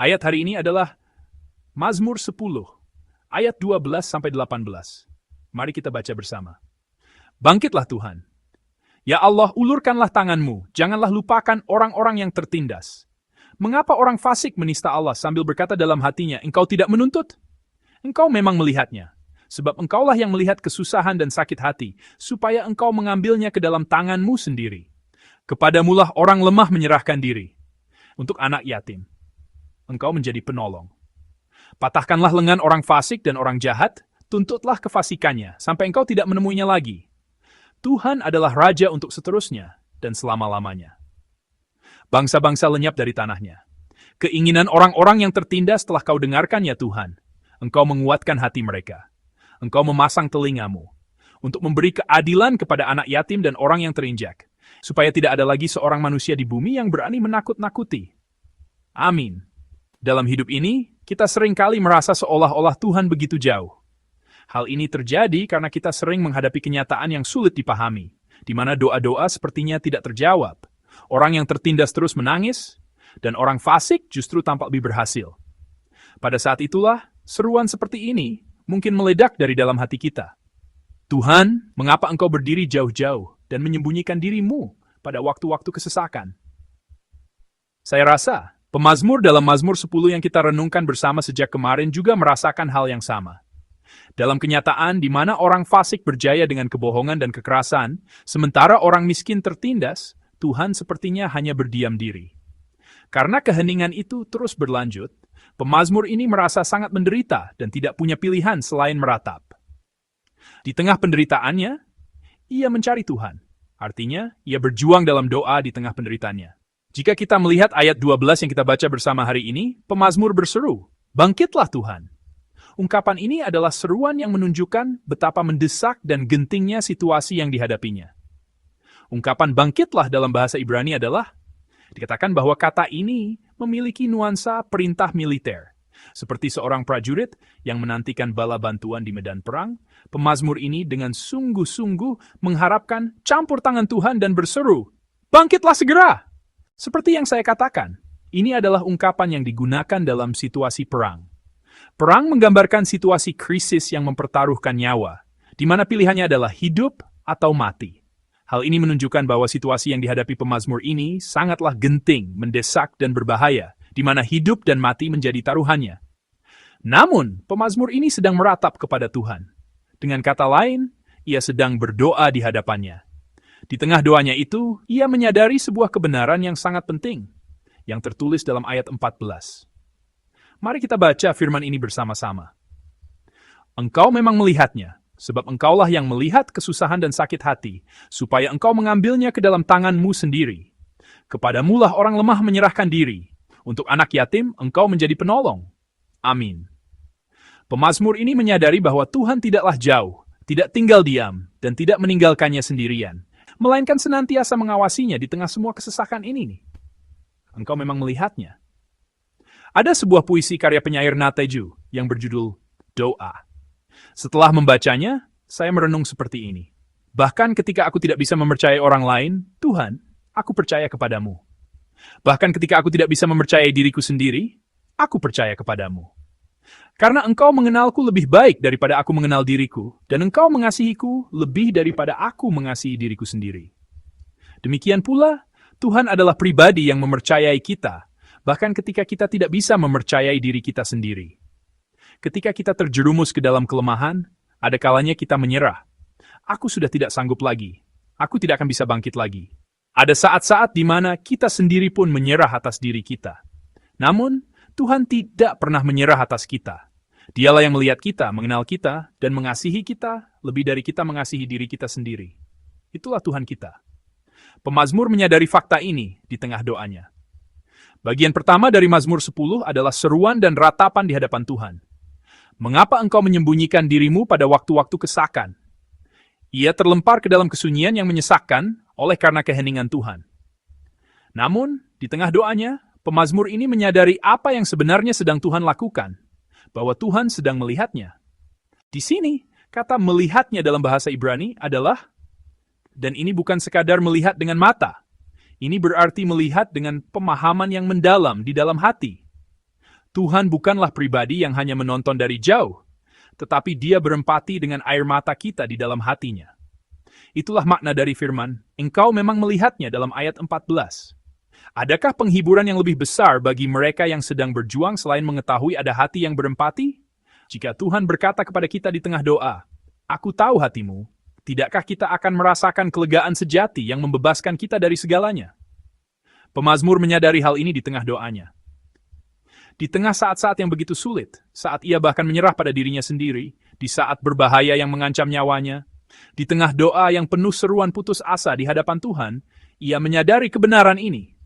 Ayat hari ini adalah Mazmur 10, ayat 12-18. Mari kita baca bersama. Bangkitlah Tuhan. Ya Allah, ulurkanlah tanganmu, janganlah lupakan orang-orang yang tertindas. Mengapa orang fasik menista Allah sambil berkata dalam hatinya, engkau tidak menuntut? Engkau memang melihatnya, sebab engkaulah yang melihat kesusahan dan sakit hati, supaya engkau mengambilnya ke dalam tanganmu sendiri. Kepadamulah orang lemah menyerahkan diri. Untuk anak yatim, engkau menjadi penolong. Patahkanlah lengan orang fasik dan orang jahat, tuntutlah kefasikannya, sampai engkau tidak menemuinya lagi. Tuhan adalah Raja untuk seterusnya dan selama-lamanya. Bangsa-bangsa lenyap dari tanahnya. Keinginan orang-orang yang tertindas telah kau dengarkan ya Tuhan. Engkau menguatkan hati mereka. Engkau memasang telingamu untuk memberi keadilan kepada anak yatim dan orang yang terinjak, supaya tidak ada lagi seorang manusia di bumi yang berani menakut-nakuti. Amin. Dalam hidup ini, kita seringkali merasa seolah-olah Tuhan begitu jauh. Hal ini terjadi karena kita sering menghadapi kenyataan yang sulit dipahami, di mana doa-doa sepertinya tidak terjawab. Orang yang tertindas terus menangis, dan orang fasik justru tampak lebih berhasil. Pada saat itulah, seruan seperti ini mungkin meledak dari dalam hati kita. Tuhan, mengapa engkau berdiri jauh-jauh dan menyembunyikan dirimu pada waktu-waktu kesesakan? Saya rasa, pemazmur dalam Mazmur 10 yang kita renungkan bersama sejak kemarin juga merasakan hal yang sama. Dalam kenyataan di mana orang fasik berjaya dengan kebohongan dan kekerasan, sementara orang miskin tertindas, Tuhan sepertinya hanya berdiam diri. Karena keheningan itu terus berlanjut, pemazmur ini merasa sangat menderita dan tidak punya pilihan selain meratap. Di tengah penderitaannya, ia mencari Tuhan. Artinya, ia berjuang dalam doa di tengah penderitaannya. Jika kita melihat ayat 12 yang kita baca bersama hari ini, pemazmur berseru, "Bangkitlah Tuhan." Ungkapan ini adalah seruan yang menunjukkan betapa mendesak dan gentingnya situasi yang dihadapinya. Ungkapan bangkitlah dalam bahasa Ibrani adalah, dikatakan bahwa kata ini memiliki nuansa perintah militer. Seperti seorang prajurit yang menantikan bala bantuan di medan perang, pemazmur ini dengan sungguh-sungguh mengharapkan campur tangan Tuhan dan berseru, "Bangkitlah segera!" Seperti yang saya katakan, ini adalah ungkapan yang digunakan dalam situasi perang. Perang menggambarkan situasi krisis yang mempertaruhkan nyawa, di mana pilihannya adalah hidup atau mati. Hal ini menunjukkan bahwa situasi yang dihadapi pemazmur ini sangatlah genting, mendesak, dan berbahaya, di mana hidup dan mati menjadi taruhannya. Namun, pemazmur ini sedang meratap kepada Tuhan. Dengan kata lain, ia sedang berdoa di hadapannya. Di tengah doanya itu, ia menyadari sebuah kebenaran yang sangat penting, yang tertulis dalam ayat 14. Mari kita baca firman ini bersama-sama. Engkau memang melihatnya, sebab engkaulah yang melihat kesusahan dan sakit hati, supaya engkau mengambilnya ke dalam tanganmu sendiri. Kepadamulah orang lemah menyerahkan diri. Untuk anak yatim, engkau menjadi penolong. Amin. Pemazmur ini menyadari bahwa Tuhan tidaklah jauh, tidak tinggal diam, dan tidak meninggalkannya sendirian, melainkan senantiasa mengawasinya di tengah semua kesesakan ini nih. Engkau memang melihatnya. Ada sebuah puisi karya penyair Nateju yang berjudul Doa. Setelah membacanya, saya merenung seperti ini. Bahkan ketika aku tidak bisa mempercayai orang lain, Tuhan, aku percaya kepadamu. Bahkan ketika aku tidak bisa mempercayai diriku sendiri, aku percaya kepadamu. Karena engkau mengenalku lebih baik daripada aku mengenal diriku, dan engkau mengasihiku lebih daripada aku mengasihi diriku sendiri. Demikian pula, Tuhan adalah pribadi yang mempercayai kita, bahkan ketika kita tidak bisa mempercayai diri kita sendiri. Ketika kita terjerumus ke dalam kelemahan, ada kalanya kita menyerah. Aku sudah tidak sanggup lagi. Aku tidak akan bisa bangkit lagi. Ada saat-saat di mana kita sendiri pun menyerah atas diri kita. Namun, Tuhan tidak pernah menyerah atas kita. Dialah yang melihat kita, mengenal kita, dan mengasihi kita lebih dari kita mengasihi diri kita sendiri. Itulah Tuhan kita. Pemazmur menyadari fakta ini di tengah doanya. Bagian pertama dari Mazmur 10 adalah seruan dan ratapan di hadapan Tuhan. Mengapa engkau menyembunyikan dirimu pada waktu-waktu kesakan? Ia terlempar ke dalam kesunyian yang menyesakkan oleh karena keheningan Tuhan. Namun, di tengah doanya, pemazmur ini menyadari apa yang sebenarnya sedang Tuhan lakukan, bahwa Tuhan sedang melihatnya. Di sini, kata melihatnya dalam bahasa Ibrani adalah, dan ini bukan sekadar melihat dengan mata, ini berarti melihat dengan pemahaman yang mendalam di dalam hati. Tuhan bukanlah pribadi yang hanya menonton dari jauh, tetapi Dia berempati dengan air mata kita di dalam hatinya. Itulah makna dari firman, engkau memang melihatnya dalam ayat 14. Adakah penghiburan yang lebih besar bagi mereka yang sedang berjuang selain mengetahui ada hati yang berempati? Jika Tuhan berkata kepada kita di tengah doa, aku tahu hatimu, tidakkah kita akan merasakan kelegaan sejati yang membebaskan kita dari segalanya? Pemazmur menyadari hal ini di tengah doanya. Di tengah saat-saat yang begitu sulit, saat ia bahkan menyerah pada dirinya sendiri, di saat berbahaya yang mengancam nyawanya, di tengah doa yang penuh seruan putus asa di hadapan Tuhan, ia menyadari kebenaran ini.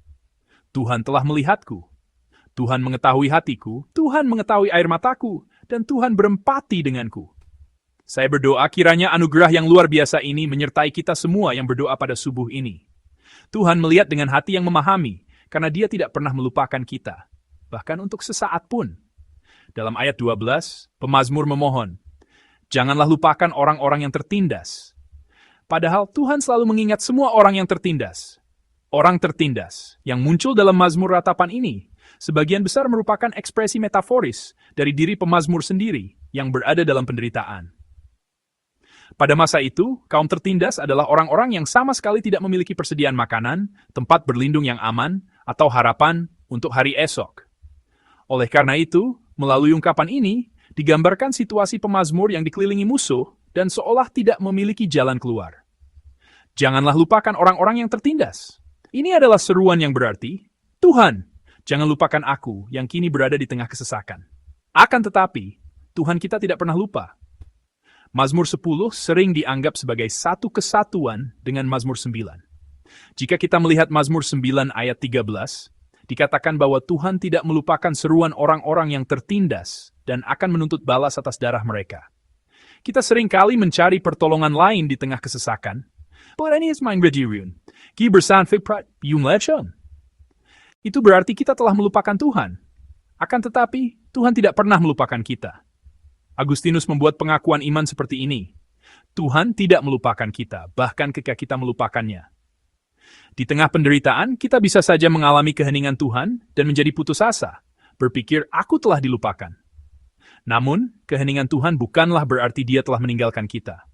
Tuhan telah melihatku. Tuhan mengetahui hatiku, Tuhan mengetahui air mataku, dan Tuhan berempati denganku. Saya berdoa kiranya anugerah yang luar biasa ini menyertai kita semua yang berdoa pada subuh ini. Tuhan melihat dengan hati yang memahami, karena Dia tidak pernah melupakan kita, bahkan untuk sesaat pun. Dalam ayat 12, pemazmur memohon, janganlah lupakan orang-orang yang tertindas. Padahal Tuhan selalu mengingat semua orang yang tertindas. Orang tertindas yang muncul dalam mazmur ratapan ini, sebagian besar merupakan ekspresi metaforis dari diri pemazmur sendiri yang berada dalam penderitaan. Pada masa itu, kaum tertindas adalah orang-orang yang sama sekali tidak memiliki persediaan makanan, tempat berlindung yang aman, atau harapan untuk hari esok. Oleh karena itu, melalui ungkapan ini, digambarkan situasi pemazmur yang dikelilingi musuh dan seolah tidak memiliki jalan keluar. Janganlah lupakan orang-orang yang tertindas. Ini adalah seruan yang berarti, Tuhan, jangan lupakan aku yang kini berada di tengah kesesakan. Akan tetapi, Tuhan kita tidak pernah lupa. Mazmur 10 sering dianggap sebagai satu kesatuan dengan Mazmur 9. Jika kita melihat Mazmur 9 ayat 13, dikatakan bahwa Tuhan tidak melupakan seruan orang-orang yang tertindas dan akan menuntut balas atas darah mereka. Kita sering kali mencari pertolongan lain di tengah kesesakan. Itu berarti kita telah melupakan Tuhan. Akan tetapi, Tuhan tidak pernah melupakan kita. Agustinus membuat pengakuan iman seperti ini. Tuhan tidak melupakan kita, bahkan ketika kita melupakannya. Di tengah penderitaan, kita bisa saja mengalami keheningan Tuhan dan menjadi putus asa, berpikir aku telah dilupakan. Namun, keheningan Tuhan bukanlah berarti Dia telah meninggalkan kita.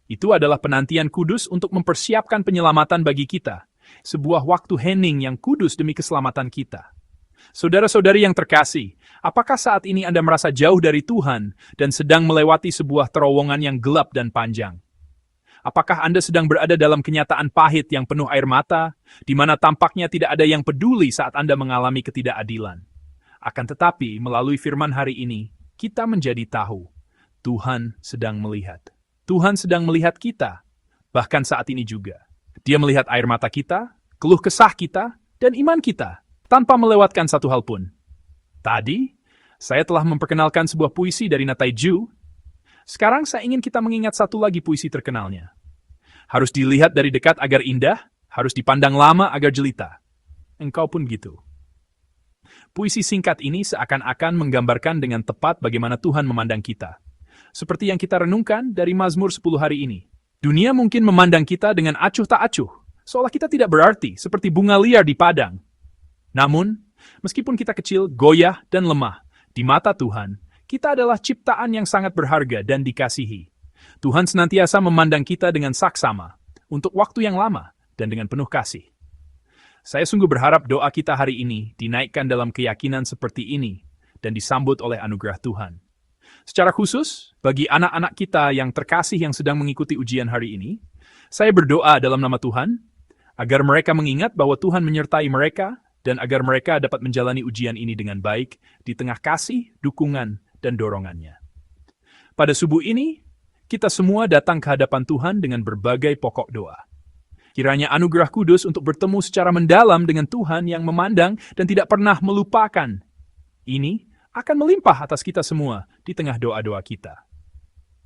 Itu adalah penantian kudus untuk mempersiapkan penyelamatan bagi kita, sebuah waktu hening yang kudus demi keselamatan kita. Saudara-saudari yang terkasih, apakah saat ini Anda merasa jauh dari Tuhan dan sedang melewati sebuah terowongan yang gelap dan panjang? Apakah Anda sedang berada dalam kenyataan pahit yang penuh air mata, di mana tampaknya tidak ada yang peduli saat Anda mengalami ketidakadilan? Akan tetapi, melalui firman hari ini, kita menjadi tahu, Tuhan sedang melihat. Tuhan sedang melihat kita, bahkan saat ini juga. Dia melihat air mata kita, keluh kesah kita, dan iman kita, tanpa melewatkan satu hal pun. Tadi, saya telah memperkenalkan sebuah puisi dari Natai Ju. Sekarang saya ingin kita mengingat satu lagi puisi terkenalnya. Harus dilihat dari dekat agar indah, harus dipandang lama agar jelita. Engkau pun gitu. Puisi singkat ini seakan-akan menggambarkan dengan tepat bagaimana Tuhan memandang kita. Seperti yang kita renungkan dari Mazmur 10 hari ini. Dunia mungkin memandang kita dengan acuh tak acuh, seolah kita tidak berarti, seperti bunga liar di padang. Namun, meskipun kita kecil, goyah, dan lemah, di mata Tuhan, kita adalah ciptaan yang sangat berharga dan dikasihi. Tuhan senantiasa memandang kita dengan saksama, untuk waktu yang lama, dan dengan penuh kasih. Saya sungguh berharap doa kita hari ini dinaikkan dalam keyakinan seperti ini, dan disambut oleh anugerah Tuhan. Secara khusus, bagi anak-anak kita yang terkasih yang sedang mengikuti ujian hari ini, saya berdoa dalam nama Tuhan, agar mereka mengingat bahwa Tuhan menyertai mereka, dan agar mereka dapat menjalani ujian ini dengan baik, di tengah kasih, dukungan, dan dorongannya. Pada subuh ini, kita semua datang ke hadapan Tuhan dengan berbagai pokok doa. Kiranya anugerah kudus untuk bertemu secara mendalam dengan Tuhan yang memandang dan tidak pernah melupakan. Ini akan melimpah atas kita semua di tengah doa-doa kita.